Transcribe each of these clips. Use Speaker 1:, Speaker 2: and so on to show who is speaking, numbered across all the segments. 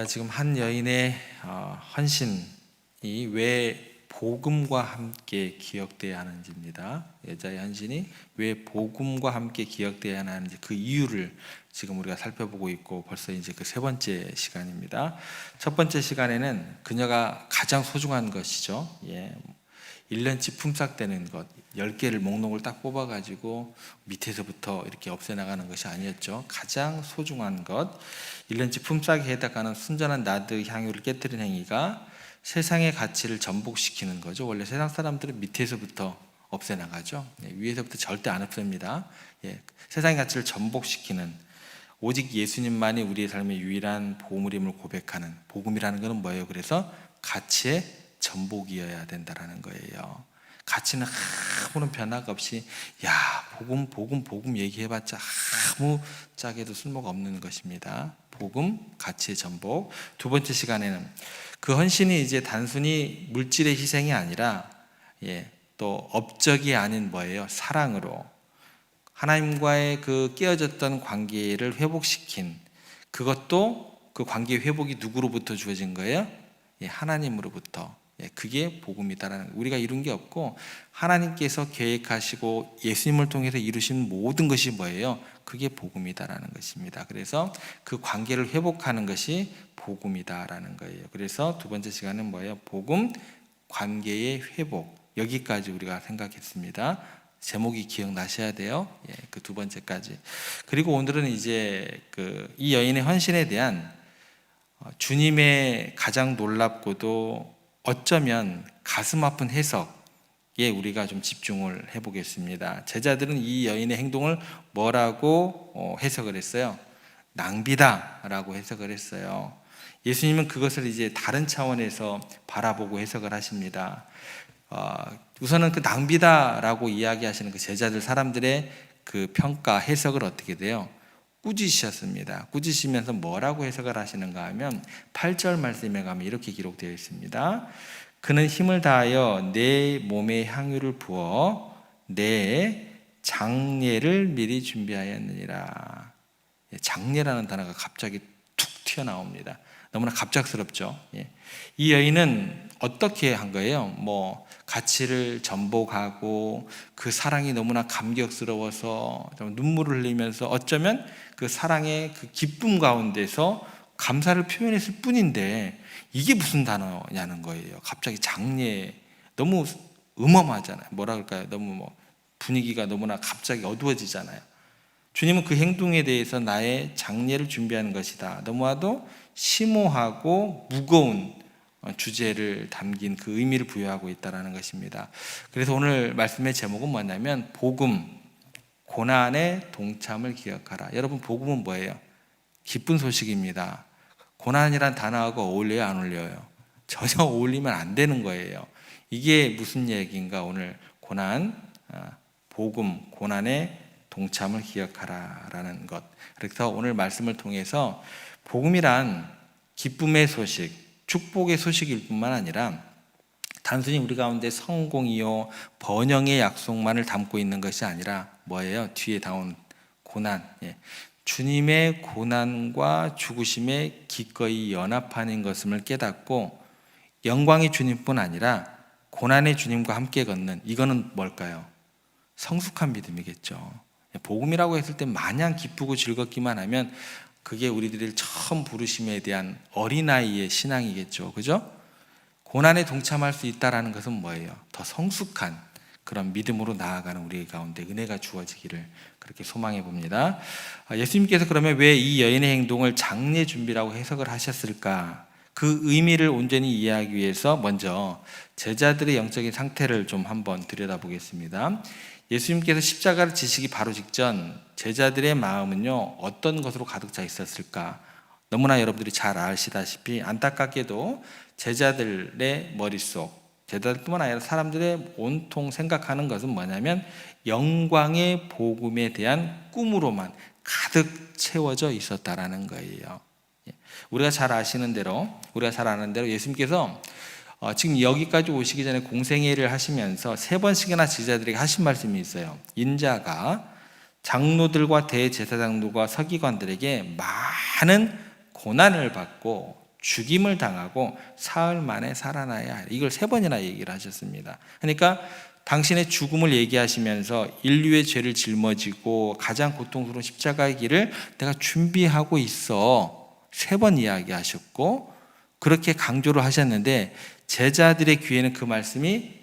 Speaker 1: 지금 한 여인의 헌신이 왜 복음과 함께 기억돼야 하는지입니다. 여자의 헌신이 왜 복음과 함께 기억돼야 하는지 그 이유를 지금 우리가 살펴보고 있고 벌써 이제 그 세 번째 시간입니다. 첫 번째 시간에는 그녀가 가장 소중한 것이죠. 1년치 품삯되는 것 10개를 목록을 딱 뽑아가지고 밑에서부터 이렇게 없애나가는 것이 아니었죠. 가장 소중한 것 1년치 품삯에 해당하는 순전한 나드 향유를 깨뜨린 행위가 세상의 가치를 전복시키는 거죠. 원래 세상 사람들은 밑에서부터 없애나가죠. 위에서부터 절대 안 없앱니다. 세상의 가치를 전복시키는, 오직 예수님만이 우리의 삶의 유일한 보물임을 고백하는, 복음이라는 것은 뭐예요? 그래서 가치의 전복이어야 된다라는 거예요. 가치는 아무런 변화가 없이 복음 얘기해봤자 아무 짝에도 쓸모가 없는 것입니다. 복음, 가치의 전복. 두 번째 시간에는 그 헌신이 이제 단순히 물질의 희생이 아니라 또 업적이 아닌 뭐예요? 사랑으로 하나님과의 그 깨어졌던 관계를 회복시킨, 그것도 그 관계 회복이 누구로부터 주어진 거예요? 하나님으로부터. 그게 복음이다라는, 우리가 이룬 게 없고 하나님께서 계획하시고 예수님을 통해서 이루신 모든 것이 뭐예요? 그게 복음이다라는 것입니다. 그래서 그 관계를 회복하는 것이 복음이다라는 거예요. 그래서 두 번째 시간은 뭐예요? 복음, 관계의 회복. 여기까지 우리가 생각했습니다. 제목이 기억나셔야 돼요. 그 두 번째까지. 그리고 오늘은 이제 이 여인의 헌신에 대한 주님의 가장 놀랍고도 어쩌면 가슴 아픈 해석에 우리가 좀 집중을 해보겠습니다. 제자들은 이 여인의 행동을 뭐라고 해석을 했어요? 낭비다라고 해석을 했어요. 예수님은 그것을 이제 다른 차원에서 바라보고 해석을 하십니다. 우선은 그 낭비다라고 이야기하시는 그 제자들 사람들의 그 평가 해석을 어떻게 돼요? 꾸짖으셨습니다. 꾸짖으면서 뭐라고 해석을 하시는가 하면 8절 말씀에 가면 이렇게 기록되어 있습니다. 그는 힘을 다하여 내 몸에 향유를 부어 내 장례를 미리 준비하였느니라. 장례라는 단어가 갑자기 툭 튀어나옵니다. 너무나 갑작스럽죠. 이 여인은 어떻게 한 거예요? 가치를 전복하고 그 사랑이 너무나 감격스러워서 눈물을 흘리면서 어쩌면 그 사랑의 그 기쁨 가운데서 감사를 표현했을 뿐인데 이게 무슨 단어냐는 거예요. 갑자기 장례, 너무 음험하잖아요. 뭐라 그럴까요? 너무 분위기가 너무나 갑자기 어두워지잖아요. 주님은 그 행동에 대해서 나의 장례를 준비하는 것이다, 너무나도 심오하고 무거운 주제를 담긴 그 의미를 부여하고 있다는 것입니다. 그래서 오늘 말씀의 제목은 뭐냐면 복음, 고난의 동참을 기억하라. 여러분, 복음은 뭐예요? 기쁜 소식입니다. 고난이란 단어하고 어울려요? 안 어울려요? 전혀 어울리면 안 되는 거예요. 이게 무슨 얘기인가? 오늘 고난, 복음, 고난의 동참을 기억하라라는 것. 그래서 오늘 말씀을 통해서 복음이란 기쁨의 소식, 축복의 소식일 뿐만 아니라 단순히 우리 가운데 성공이요 번영의 약속만을 담고 있는 것이 아니라 뭐예요? 뒤에 나온 고난, 주님의 고난과 죽으심에 기꺼이 연합하는 것임을 깨닫고 영광의 주님뿐 아니라 고난의 주님과 함께 걷는, 이거는 뭘까요? 성숙한 믿음이겠죠. 복음이라고 했을 때 마냥 기쁘고 즐겁기만 하면 그게 우리들이 처음 부르심에 대한 어린아이의 신앙이겠죠. 그죠? 고난에 동참할 수 있다는 것은 뭐예요? 더 성숙한 그런 믿음으로 나아가는 우리 가운데 은혜가 주어지기를 그렇게 소망해 봅니다. 예수님께서 그러면 왜 이 여인의 행동을 장례 준비라고 해석을 하셨을까? 그 의미를 온전히 이해하기 위해서 먼저 제자들의 영적인 상태를 좀 한번 들여다보겠습니다. 예수님께서 십자가를 지시기 바로 직전 제자들의 마음은요, 어떤 것으로 가득 차 있었을까? 너무나 여러분들이 잘 아시다시피 안타깝게도 제자들의 머릿속, 제자들뿐만 아니라 사람들의 온통 생각하는 것은 뭐냐면 영광의 복음에 대한 꿈으로만 가득 채워져 있었다라는 거예요. 우리가 잘 아시는 대로, 우리가 잘 아는 대로 예수님께서 지금 여기까지 오시기 전에 공생애를 하시면서 3번씩이나 제자들에게 하신 말씀이 있어요. 인자가 장로들과 대제사장들과 서기관들에게 많은 고난을 받고 죽임을 당하고 사흘 만에 살아나야 하리라. 이걸 3번이나 얘기를 하셨습니다. 그러니까 당신의 죽음을 얘기하시면서 인류의 죄를 짊어지고 가장 고통스러운 십자가의 길을 내가 준비하고 있어 3번 이야기하셨고, 그렇게 강조를 하셨는데 제자들의 귀에는 그 말씀이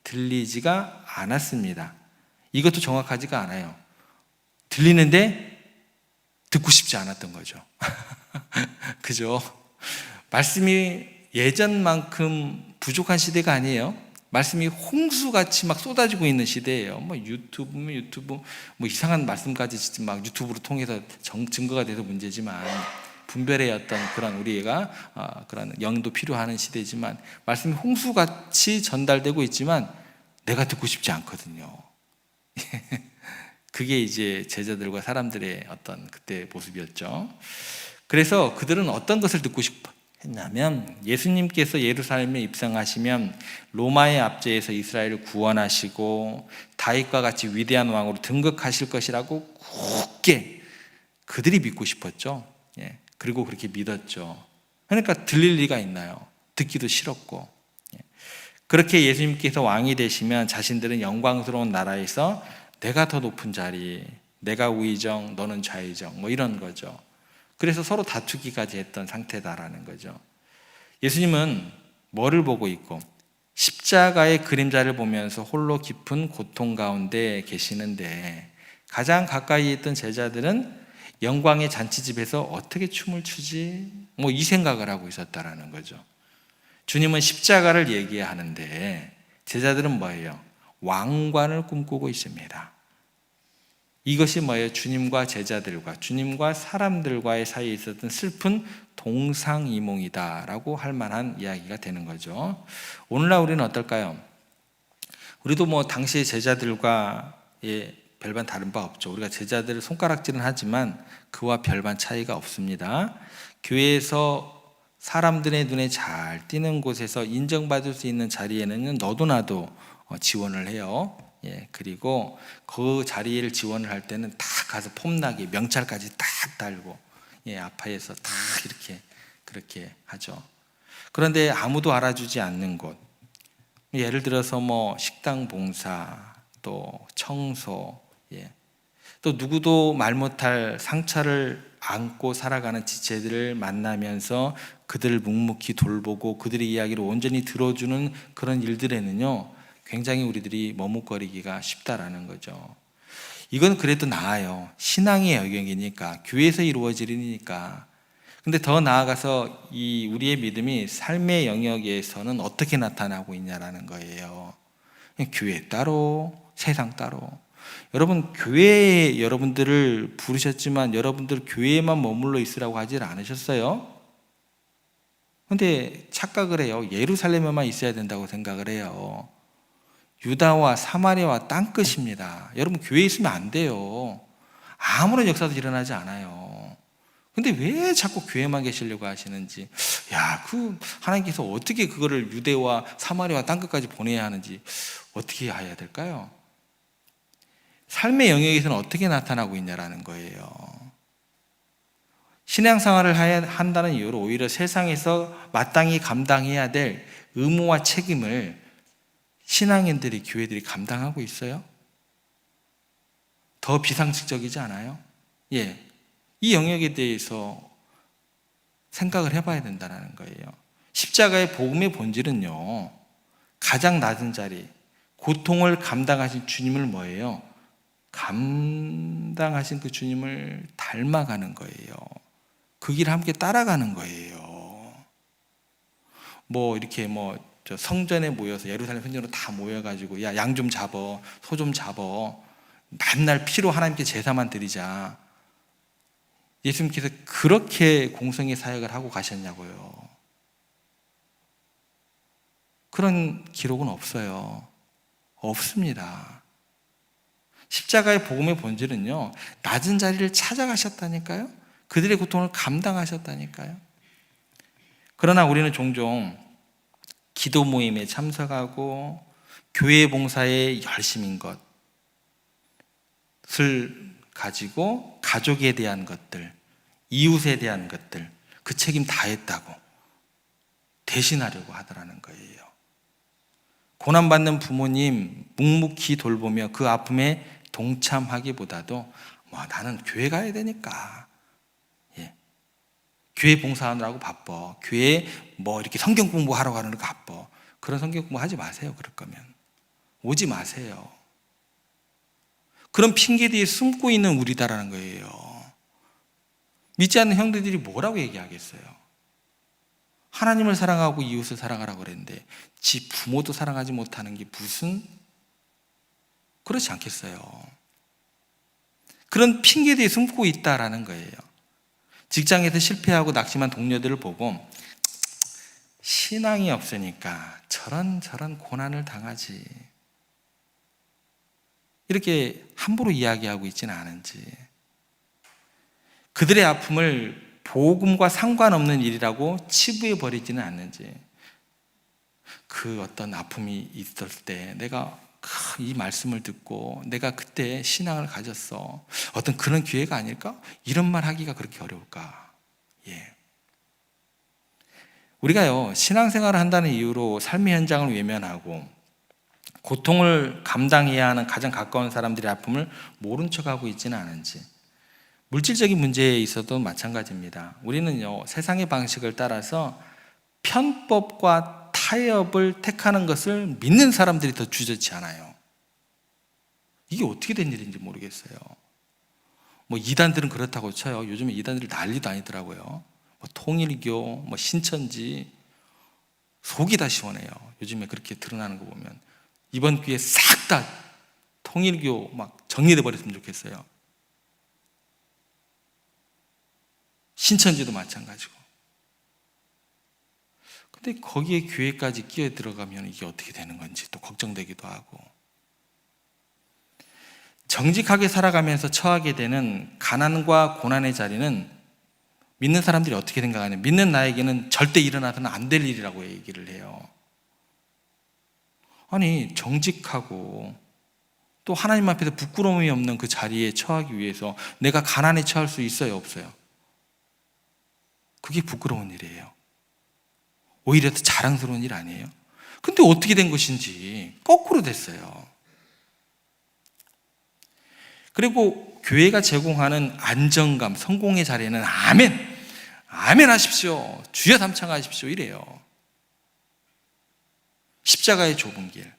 Speaker 1: 들리지가 않았습니다. 이것도 정확하지가 않아요. 들리는데 듣고 싶지 않았던 거죠. 그죠? 말씀이 예전만큼 부족한 시대가 아니에요. 말씀이 홍수같이 막 쏟아지고 있는 시대예요. 뭐 유튜브 뭐 이상한 말씀까지 막 유튜브로 통해서 증거가 돼서 문제지만, 분별의 어떤 그런 우리가 그런 영도 필요한 시대지만 말씀이 홍수같이 전달되고 있지만 내가 듣고 싶지 않거든요. 그게 이제 제자들과 사람들의 어떤 그때 모습이었죠. 그래서 그들은 어떤 것을 듣고 싶어 했냐면, 예수님께서 예루살렘에 입성하시면 로마의 압제에서 이스라엘을 구원하시고 다윗과 같이 위대한 왕으로 등극하실 것이라고 굳게 그들이 믿고 싶었죠. 그리고 그렇게 믿었죠. 그러니까 들릴 리가 있나요? 듣기도 싫었고. 그렇게 예수님께서 왕이 되시면 자신들은 영광스러운 나라에서 내가 더 높은 자리, 내가 우의정, 너는 좌의정, 뭐 이런 거죠. 그래서 서로 다투기까지 했던 상태다라는 거죠. 예수님은 뭐를 보고 있고 십자가의 그림자를 보면서 홀로 깊은 고통 가운데 계시는데, 가장 가까이 있던 제자들은 영광의 잔치집에서 어떻게 춤을 추지? 뭐 이 생각을 하고 있었다라는 거죠. 주님은 십자가를 얘기하는데 제자들은 뭐예요? 왕관을 꿈꾸고 있습니다. 이것이 뭐예요? 주님과 제자들과 주님과 사람들과의 사이에 있었던 슬픈 동상이몽이다라고 할 만한 이야기가 되는 거죠. 오늘날 우리는 어떨까요? 우리도 뭐 당시의 제자들과의 별반 다른 바 없죠. 우리가 제자들을 손가락질은 하지만 그와 별반 차이가 없습니다. 교회에서 사람들의 눈에 잘 띄는 곳에서 인정받을 수 있는 자리에는 너도 나도 지원을 해요. 그리고 그 자리를 지원을 할 때는 다 가서 폼나게 명찰까지 딱 달고 아파에서 딱 이렇게 그렇게 하죠. 그런데 아무도 알아주지 않는 곳, 예를 들어서 뭐 식당 봉사, 또 청소, 또 누구도 말 못할 상처를 안고 살아가는 지체들을 만나면서 그들을 묵묵히 돌보고 그들의 이야기를 온전히 들어주는 그런 일들에는요, 굉장히 우리들이 머뭇거리기가 쉽다라는 거죠. 이건 그래도 나아요. 신앙의 영역이니까, 교회에서 이루어질 일이니까. 근데 더 나아가서 이 우리의 믿음이 삶의 영역에서는 어떻게 나타나고 있냐라는 거예요. 교회 따로, 세상 따로. 여러분, 교회에 여러분들을 부르셨지만 여러분들 교회에만 머물러 있으라고 하질 않으셨어요? 근데 착각을 해요. 예루살렘에만 있어야 된다고 생각을 해요. 유다와 사마리아와 땅끝입니다. 여러분, 교회에 있으면 안 돼요. 아무런 역사도 일어나지 않아요. 근데 왜 자꾸 교회만 계시려고 하시는지, 하나님께서 어떻게 그거를 유대와 사마리아와 땅끝까지 보내야 하는지 어떻게 해야 될까요? 삶의 영역에서는 어떻게 나타나고 있냐라는 거예요. 신앙생활을 한다는 이유로 오히려 세상에서 마땅히 감당해야 될 의무와 책임을 신앙인들이, 교회들이 감당하고 있어요? 더 비상식적이지 않아요? 이 영역에 대해서 생각을 해봐야 된다는 거예요. 십자가의 복음의 본질은요, 가장 낮은 자리, 고통을 감당하신 주님을 뭐예요? 감당하신 그 주님을 닮아가는 거예요. 그 길을 함께 따라가는 거예요. 이렇게 저 성전에 모여서, 예루살렘 성전으로 다 모여가지고 양 좀 잡어, 소 좀 잡어, 맨날 피로 하나님께 제사만 드리자. 예수님께서 그렇게 공성의 사역을 하고 가셨냐고요. 그런 기록은 없어요. 없습니다. 십자가의 복음의 본질은요, 낮은 자리를 찾아가셨다니까요. 그들의 고통을 감당하셨다니까요. 그러나 우리는 종종 기도 모임에 참석하고 교회 봉사에 열심인 것을 가지고 가족에 대한 것들, 이웃에 대한 것들, 그 책임 다 했다고 대신하려고 하더라는 거예요. 고난받는 부모님 묵묵히 돌보며 그 아픔에 동참하기보다도 나는 교회 가야 되니까, 교회 봉사하느라고 바빠, 교회 이렇게 성경 공부하러 가는 거 바빠, 그런 성경 공부 하지 마세요. 그럴 거면 오지 마세요. 그런 핑계 뒤에 숨고 있는 우리다라는 거예요. 믿지 않는 형제들이 뭐라고 얘기하겠어요? 하나님을 사랑하고 이웃을 사랑하라고 그랬는데 지 부모도 사랑하지 못하는 게 무슨, 그렇지 않겠어요? 그런 핑계 뒤에 숨고 있다라는 거예요. 직장에서 실패하고 낙심한 동료들을 보고 신앙이 없으니까 저런 고난을 당하지, 이렇게 함부로 이야기하고 있지는 않은지, 그들의 아픔을 복음과 상관없는 일이라고 치부해 버리지는 않는지, 그 어떤 아픔이 있을 때 내가 이 말씀을 듣고 내가 그때 신앙을 가졌어, 어떤 그런 기회가 아닐까? 이런 말 하기가 그렇게 어려울까? 우리가요, 신앙생활을 한다는 이유로 삶의 현장을 외면하고 고통을 감당해야 하는 가장 가까운 사람들의 아픔을 모른 척하고 있지는 않은지, 물질적인 문제에 있어도 마찬가지입니다. 우리는요, 세상의 방식을 따라서 편법과 타협을 택하는 것을 믿는 사람들이 더 주저치 않아요. 이게 어떻게 된 일인지 모르겠어요. 이단들은 그렇다고 쳐요. 요즘에 이단들이 난리도 아니더라고요. 통일교, 신천지, 속이 다 시원해요. 요즘에 그렇게 드러나는 거 보면 이번 기회에 싹 다 통일교 정리돼 버렸으면 좋겠어요. 신천지도 마찬가지고. 근데 거기에 교회까지 끼어 들어가면 이게 어떻게 되는 건지 또 걱정되기도 하고, 정직하게 살아가면서 처하게 되는 가난과 고난의 자리는 믿는 사람들이 어떻게 생각하냐면, 믿는 나에게는 절대 일어나서는 안 될 일이라고 얘기를 해요. 아니, 정직하고 또 하나님 앞에서 부끄러움이 없는 그 자리에 처하기 위해서 내가 가난에 처할 수 있어요, 없어요? 그게 부끄러운 일이에요. 오히려 더 자랑스러운 일 아니에요? 근데 어떻게 된 것인지 거꾸로 됐어요. 그리고 교회가 제공하는 안정감, 성공의 자리에는 아멘 하십시오, 주여 삼창하십시오 이래요. 십자가의 좁은 길,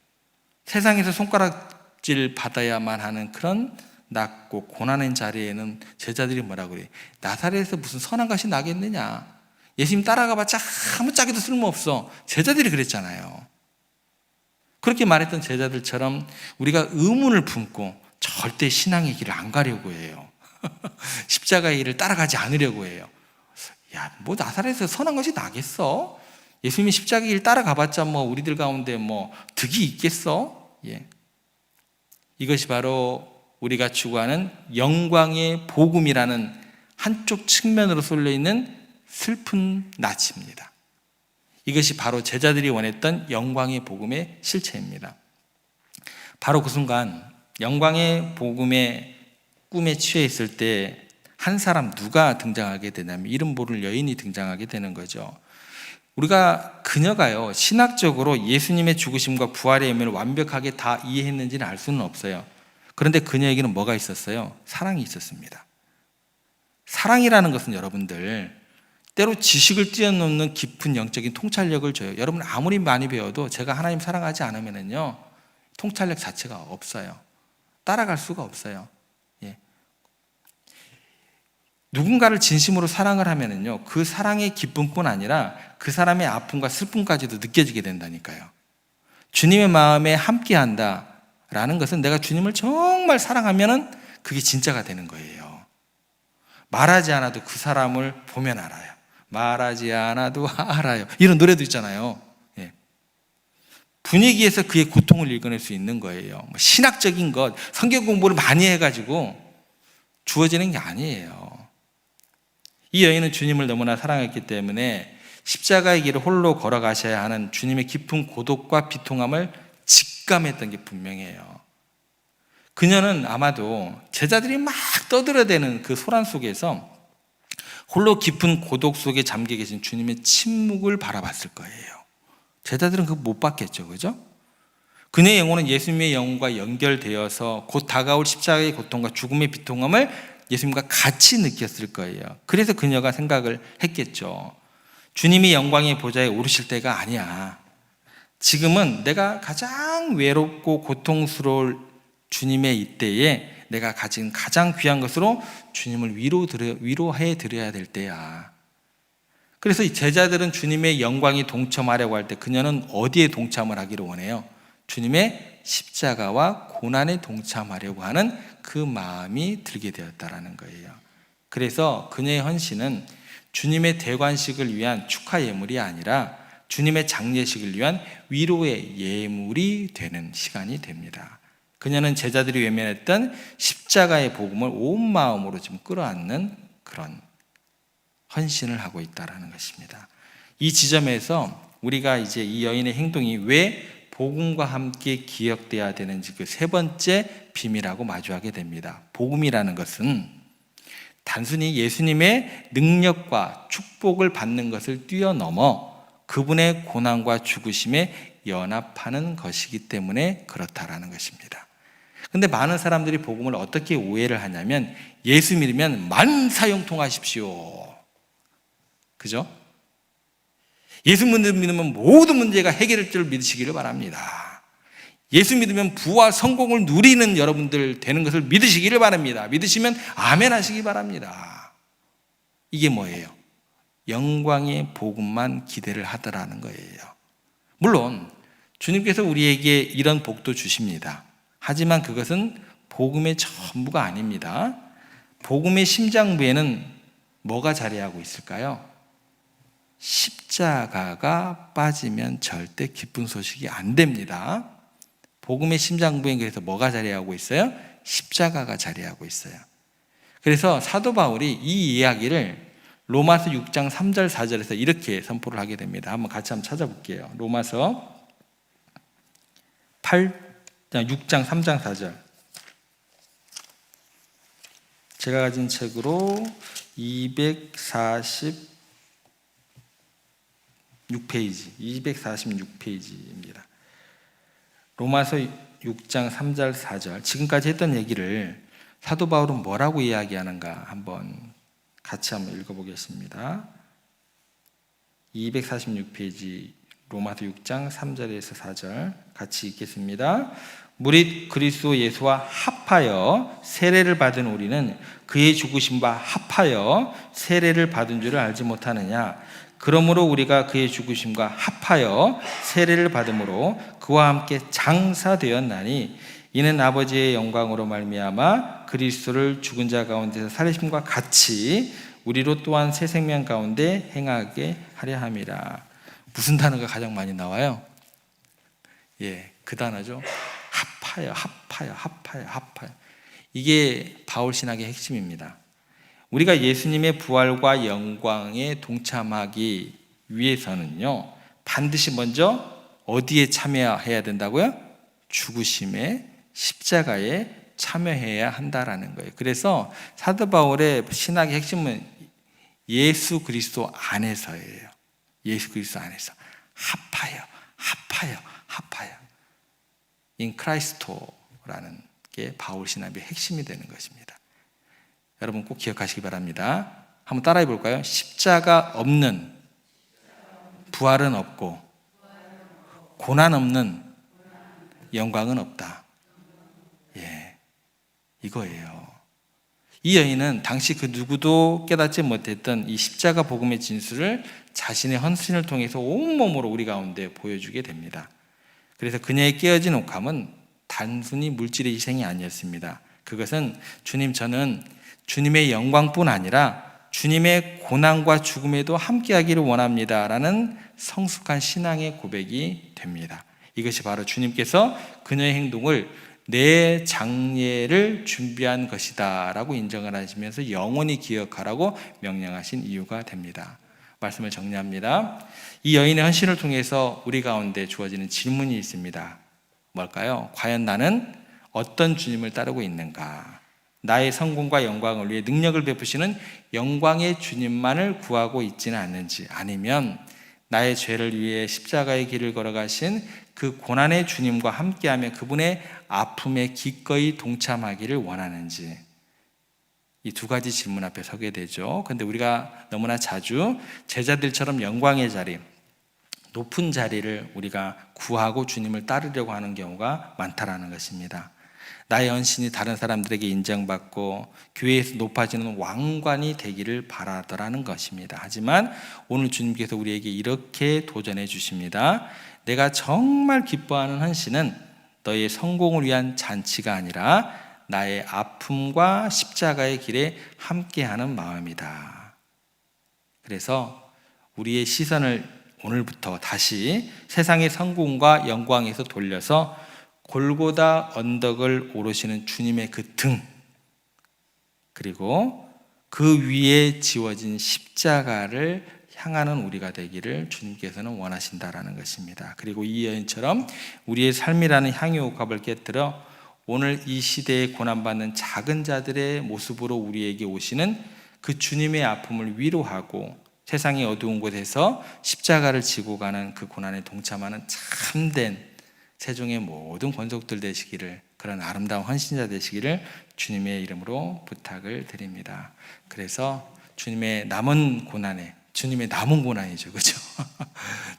Speaker 1: 세상에서 손가락질 받아야만 하는 그런 낮고 고난의 자리에는 제자들이 뭐라고 그래? 나사렛에서 무슨 선한 것이 나겠느냐? 예수님 따라가봤자 아무짝에도 쓸모없어. 제자들이 그랬잖아요. 그렇게 말했던 제자들처럼 우리가 의문을 품고 절대 신앙의 길을 안 가려고 해요. 십자가의 길을 따라가지 않으려고 해요. 나사렛에서 선한 것이 나겠어? 예수님이 십자가의 길 따라가봤자 우리들 가운데 득이 있겠어? 이것이 바로 우리가 추구하는 영광의 복음이라는 한쪽 측면으로 쏠려 있는 슬픈 낯입니다. 이것이 바로 제자들이 원했던 영광의 복음의 실체입니다. 바로 그 순간 영광의 복음의 꿈에 취해 있을 때 한 사람 누가 등장하게 되냐면 이름 모를 여인이 등장하게 되는 거죠. 우리가 그녀가요, 신학적으로 예수님의 죽으심과 부활의 의미를 완벽하게 다 이해했는지는 알 수는 없어요. 그런데 그녀에게는 뭐가 있었어요? 사랑이 있었습니다. 사랑이라는 것은 여러분들 때로 지식을 뛰어넘는 깊은 영적인 통찰력을 줘요. 여러분 아무리 많이 배워도 제가 하나님 사랑하지 않으면요, 통찰력 자체가 없어요. 따라갈 수가 없어요. 누군가를 진심으로 사랑을 하면요, 그 사랑의 기쁨뿐 아니라 그 사람의 아픔과 슬픔까지도 느껴지게 된다니까요. 주님의 마음에 함께한다라는 것은 내가 주님을 정말 사랑하면은 그게 진짜가 되는 거예요. 말하지 않아도 그 사람을 보면 알아요. 말하지 않아도 알아요. 이런 노래도 있잖아요. 분위기에서 그의 고통을 읽어낼 수 있는 거예요. 신학적인 것, 성경 공부를 많이 해가지고 주어지는 게 아니에요. 이 여인은 주님을 너무나 사랑했기 때문에 십자가의 길을 홀로 걸어가셔야 하는 주님의 깊은 고독과 비통함을 직감했던 게 분명해요. 그녀는 아마도 제자들이 막 떠들어대는 그 소란 속에서 홀로 깊은 고독 속에 잠겨 계신 주님의 침묵을 바라봤을 거예요. 제자들은 그거 못 봤겠죠, 그죠? 그녀의 영혼은 예수님의 영혼과 연결되어서 곧 다가올 십자가의 고통과 죽음의 비통함을 예수님과 같이 느꼈을 거예요. 그래서 그녀가 생각을 했겠죠. 주님이 영광의 보좌에 오르실 때가 아니야. 지금은 내가 가장 외롭고 고통스러울 주님의 이때에 내가 가진 가장 귀한 것으로 주님을 위로해 드려야 될 때야. 그래서 이 제자들은 주님의 영광에 동참하려고 할 때 그녀는 어디에 동참을 하기를 원해요? 주님의 십자가와 고난에 동참하려고 하는 그 마음이 들게 되었다라는 거예요. 그래서 그녀의 헌신은 주님의 대관식을 위한 축하 예물이 아니라 주님의 장례식을 위한 위로의 예물이 되는 시간이 됩니다. 그녀는 제자들이 외면했던 십자가의 복음을 온 마음으로 지금 끌어안는 그런 헌신을 하고 있다는 것입니다. 이 지점에서 우리가 이제 이 여인의 행동이 왜 복음과 함께 기억돼야 되는지 그 세 번째 비밀하고 마주하게 됩니다. 복음이라는 것은 단순히 예수님의 능력과 축복을 받는 것을 뛰어넘어 그분의 고난과 죽으심에 연합하는 것이기 때문에 그렇다라는 것입니다. 근데 많은 사람들이 복음을 어떻게 오해를 하냐면 예수 믿으면 만사형통하십시오. 그죠? 예수 믿으면 모든 문제가 해결될 줄 믿으시기를 바랍니다. 예수 믿으면 부와 성공을 누리는 여러분들 되는 것을 믿으시기를 바랍니다. 믿으시면 아멘 하시기 바랍니다. 이게 뭐예요? 영광의 복음만 기대를 하더라는 거예요. 물론 주님께서 우리에게 이런 복도 주십니다. 하지만 그것은 복음의 전부가 아닙니다. 복음의 심장부에는 뭐가 자리하고 있을까요? 십자가가 빠지면 절대 기쁜 소식이 안 됩니다. 복음의 심장부에 그래서 뭐가 자리하고 있어요? 십자가가 자리하고 있어요. 그래서 사도 바울이 이 이야기를 로마서 6장 3절 4절에서 이렇게 선포를 하게 됩니다. 한번 같이 한번 찾아볼게요. 로마서 6장 3장 4절. 제가 가진 책으로 246페이지입니다. 로마서 6장 3절 4절. 지금까지 했던 얘기를 사도 바울은 뭐라고 이야기하는가 한번 같이 한번 읽어보겠습니다. 246페이지 로마서 6장 3절에서 4절 같이 읽겠습니다. 무릇 그리스도 예수와 합하여 세례를 받은 우리는 그의 죽으심과 합하여 세례를 받은 줄을 알지 못하느냐. 그러므로 우리가 그의 죽으심과 합하여 세례를 받음으로 그와 함께 장사되었나니 이는 아버지의 영광으로 말미암아 그리스도를 죽은 자 가운데서 살리심과 같이 우리로 또한 새 생명 가운데 행하게 하려 함이라. 무슨 단어가 가장 많이 나와요? 그 단어죠. 합하여. 이게 바울 신학의 핵심입니다. 우리가 예수님의 부활과 영광에 동참하기 위해서는요, 반드시 먼저 어디에 참여해야 된다고요? 죽으심에, 십자가에 참여해야 한다라는 거예요. 그래서 사도 바울의 신학의 핵심은 예수 그리스도 안에서예요. 예수 그리스도 안에서 합하여. 인 크라이스토라는 게 바울 신학의 핵심이 되는 것입니다. 여러분 꼭 기억하시기 바랍니다. 한번 따라해 볼까요? 십자가 없는 부활은 없고 고난 없는 영광은 없다. 이거예요. 이 여인은 당시 그 누구도 깨닫지 못했던 이 십자가 복음의 진술을 자신의 헌신을 통해서 온몸으로 우리 가운데 보여주게 됩니다. 그래서 그녀의 깨어진 옥함은 단순히 물질의 희생이 아니었습니다. 그것은 주님, 저는 주님의 영광뿐 아니라 주님의 고난과 죽음에도 함께하기를 원합니다 라는 성숙한 신앙의 고백이 됩니다. 이것이 바로 주님께서 그녀의 행동을 내 장례를 준비한 것이다 라고 인정을 하시면서 영원히 기억하라고 명령하신 이유가 됩니다. 말씀을 정리합니다. 이 여인의 헌신을 통해서 우리 가운데 주어지는 질문이 있습니다. 뭘까요? 과연 나는 어떤 주님을 따르고 있는가? 나의 성공과 영광을 위해 능력을 베푸시는 영광의 주님만을 구하고 있지는 않는지, 아니면 나의 죄를 위해 십자가의 길을 걸어가신 그 고난의 주님과 함께하며 그분의 아픔에 기꺼이 동참하기를 원하는지, 이 두 가지 질문 앞에 서게 되죠. 그런데 우리가 너무나 자주 제자들처럼 영광의 자리, 높은 자리를 우리가 구하고 주님을 따르려고 하는 경우가 많다라는 것입니다. 나의 헌신이 다른 사람들에게 인정받고 교회에서 높아지는 왕관이 되기를 바라더라는 것입니다. 하지만 오늘 주님께서 우리에게 이렇게 도전해 주십니다. 내가 정말 기뻐하는 헌신은 너의 성공을 위한 잔치가 아니라 나의 아픔과 십자가의 길에 함께하는 마음이다. 그래서 우리의 시선을 오늘부터 다시 세상의 성공과 영광에서 돌려서 골고다 언덕을 오르시는 주님의 그 등, 그리고 그 위에 지워진 십자가를 향하는 우리가 되기를 주님께서는 원하신다라는 것입니다. 그리고 이 여인처럼 우리의 삶이라는 향유옥합을 깨뜨려 오늘 이 시대에 고난받는 작은 자들의 모습으로 우리에게 오시는 그 주님의 아픔을 위로하고 세상의 어두운 곳에서 십자가를 지고 가는 그 고난에 동참하는 참된 세종의 모든 권속들 되시기를, 그런 아름다운 헌신자 되시기를 주님의 이름으로 부탁을 드립니다. 그래서 주님의 남은 고난에, 주님의 남은 고난이죠, 그렇죠?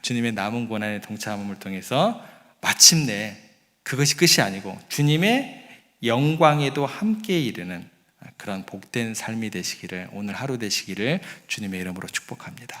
Speaker 1: 주님의 남은 고난에 동참함을 통해서 마침내 그것이 끝이 아니고 주님의 영광에도 함께 이르는 그런 복된 삶이 되시기를, 오늘 하루 되시기를 주님의 이름으로 축복합니다.